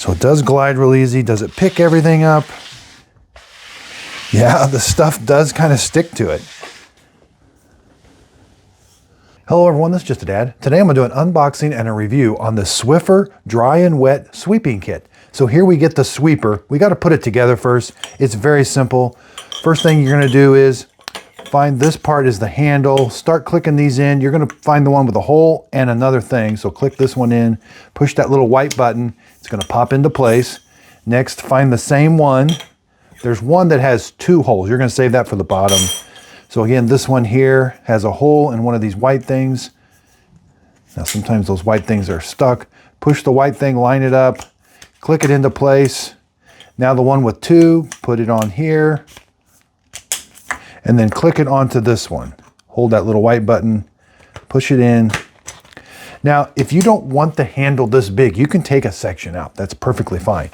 So it does glide real easy. Does it pick everything up? Yeah, the stuff does kind of stick to it. Hello everyone, this is Just a Dad. Today I'm going to do an unboxing and a review on the Swiffer dry and wet sweeping kit. So here we get the sweeper. We got to put it together first. It's very simple. First thing you're going to do is find this part is the handle. Start clicking these in. You're going to find the one with a hole and another thing. So click this one in, push that little white button. It's going to pop into place. Next, find the same one. There's one that has two holes. You're going to save that for the bottom. So again, this one here has a hole in one of these white things. Now sometimes those white things are stuck. Push the white thing, line it up, click it into place. Now the one with two, put it on here, and then click it onto this one. Hold that little white button, push it in. Now, if you don't want the handle this big, you can take a section out. That's perfectly fine.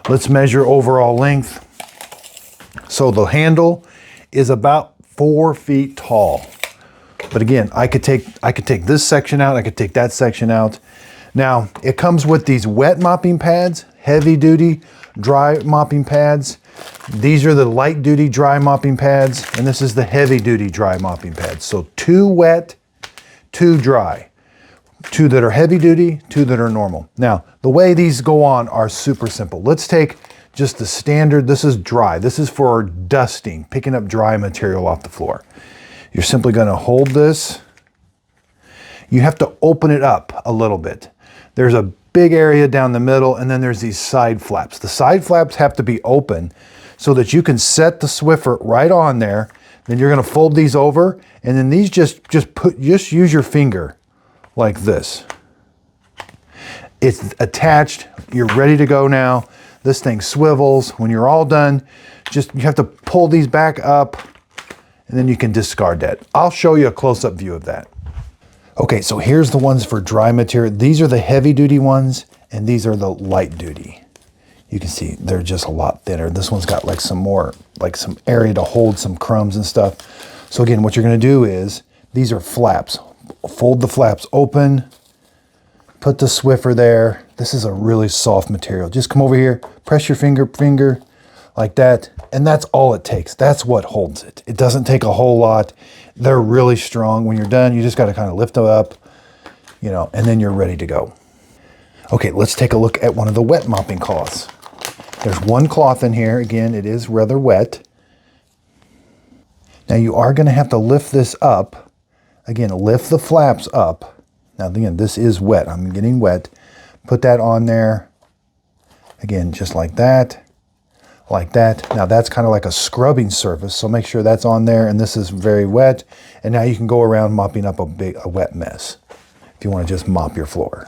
Let's measure overall length. So the handle is about 4 feet tall. But again, I could take this section out, I could take that section out. Now, it comes with these wet mopping pads, heavy duty dry mopping pads. These are the light duty dry mopping pads, and this is the heavy duty dry mopping pads. So 2 wet, 2 dry. 2 that are heavy duty, 2 that are normal. Now, the way these go on are super simple. Let's take just the standard. This is dry. This is for dusting, picking up dry material off the floor. You're simply going to hold this. You have to open it up a little bit. There's a big area down the middle, and then there's these side flaps. The side flaps have to be open so that you can set the Swiffer right on there. Then you're going to fold these over, and then these just use your finger like this. It's attached. You're ready to go now. This thing swivels. When you're all done, you have to pull these back up, and then you can discard that. I'll show you a close-up view of that. Okay, so here's the ones for dry material. These are the heavy-duty ones, and these are the light-duty. You can see they're just a lot thinner. This one's got like some area to hold some crumbs and stuff. So again, what you're going to do is, these are flaps. Fold the flaps open, put the Swiffer there. This is a really soft material. Just come over here, press your finger like that, and that's all it takes. That's what holds it. It doesn't take a whole lot. They're really strong. When you're done, you just got to kind of lift them up, and then you're ready to go. Okay, let's take a look at one of the wet mopping cloths. There's one cloth in here. Again, it is rather wet. Now you are going to have to lift this up. Again, lift the flaps up. Now again, this is wet. I'm getting wet. Put that on there. Again, just like that. Like that. Now that's kind of like a scrubbing surface, so make sure that's on there, and this is very wet. And now you can go around mopping up a wet mess if you want to just mop your floor.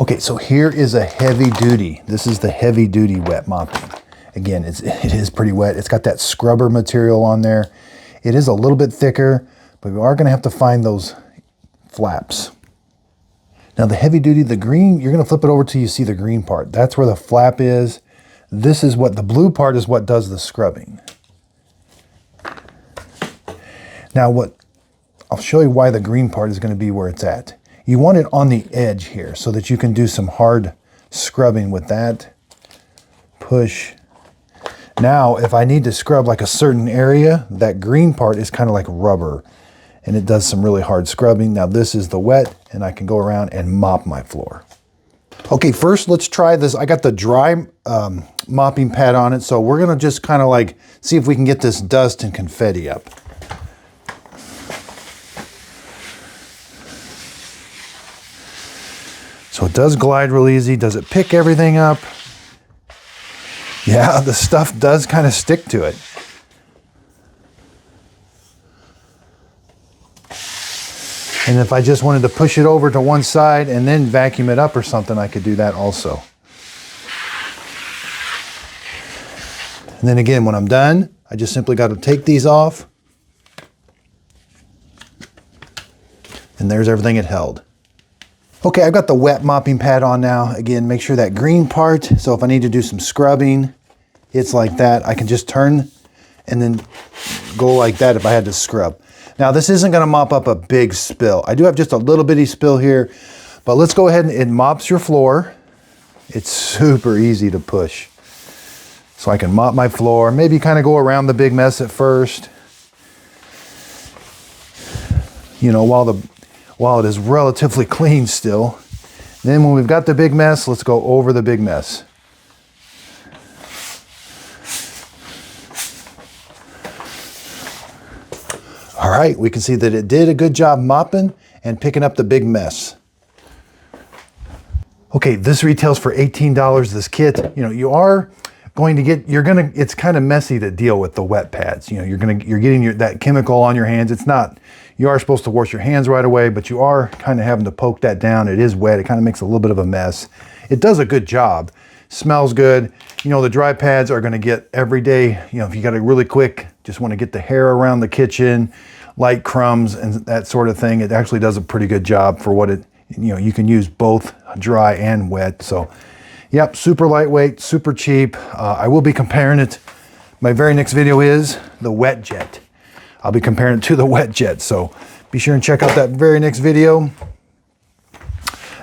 Okay, so here is a heavy duty. This is the heavy duty wet mopping. Again, it is pretty wet. It's got that scrubber material on there. It is a little bit thicker, but we are going to have to find those flaps. Now the heavy duty, the green, you're going to flip it over till you see the green part. That's where the flap is. This is what the blue part is, what does the scrubbing. Now I'll show you why the green part is going to be where it's at. You want it on the edge here so that you can do some hard scrubbing with that. Push. Now, if I need to scrub like a certain area, that green part is kind of like rubber, and it does some really hard scrubbing. Now this is the wet, and I can go around and mop my floor. Okay, first let's try this. I got the dry mopping pad on it, so we're gonna just kind of like see if we can get this dust and confetti up. So it does glide real easy. Does it pick everything up? Yeah, the stuff does kind of stick to it. And if I just wanted to push it over to one side and then vacuum it up or something, I could do that also. And then again, when I'm done, I just simply got to take these off. And there's everything it held. Okay, I've got the wet mopping pad on now. Again, make sure that green part, so if I need to do some scrubbing, it's like that. I can just turn and then go like that if I had to scrub. Now this isn't gonna mop up a big spill. I do have just a little bitty spill here, but let's go ahead and it mops your floor. It's super easy to push. So I can mop my floor, maybe kind of go around the big mess at first. You know, while it is relatively clean still. Then when we've got the big mess, let's go over the big mess. All right, we can see that it did a good job mopping and picking up the big mess. Okay, this retails for $18, this kit. You know, you are going to get, it's kind of messy to deal with the wet pads. You know, you're getting that chemical on your hands. It's not, you are supposed to wash your hands right away, but you are kind of having to poke that down. It is wet. It kind of makes a little bit of a mess. It does a good job. Smells good. You know, the dry pads are going to get every day. You know, if you got a really quick, just want to get the hair around the kitchen, light crumbs and that sort of thing, it actually does a pretty good job for what it, you know, you can use both dry and wet. So, yep, super lightweight, super cheap. I will be comparing it. My very next video is the Wet Jet. I'll be comparing it to the Wet Jet. So be sure and check out that very next video.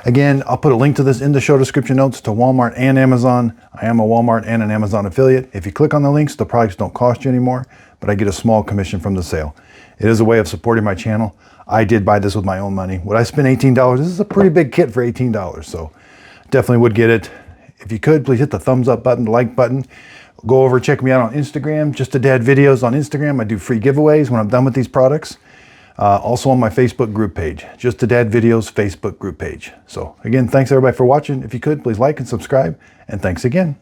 Again, I'll put a link to this in the show description notes to Walmart and Amazon. I am a Walmart and an Amazon affiliate. If you click on the links, the products don't cost you anymore, but I get a small commission from the sale. It is a way of supporting my channel. I did buy this with my own money. Would I spend $18? This is a pretty big kit for $18, so definitely would get it. If you could, please hit the thumbs up button, the like button. Go over, check me out on Instagram, Just a Dad Videos on Instagram. I do free giveaways when I'm done with these products. Also on my Facebook group page, Just a Dad Videos Facebook group page. So again, thanks everybody for watching. If you could, please like and subscribe, and thanks again.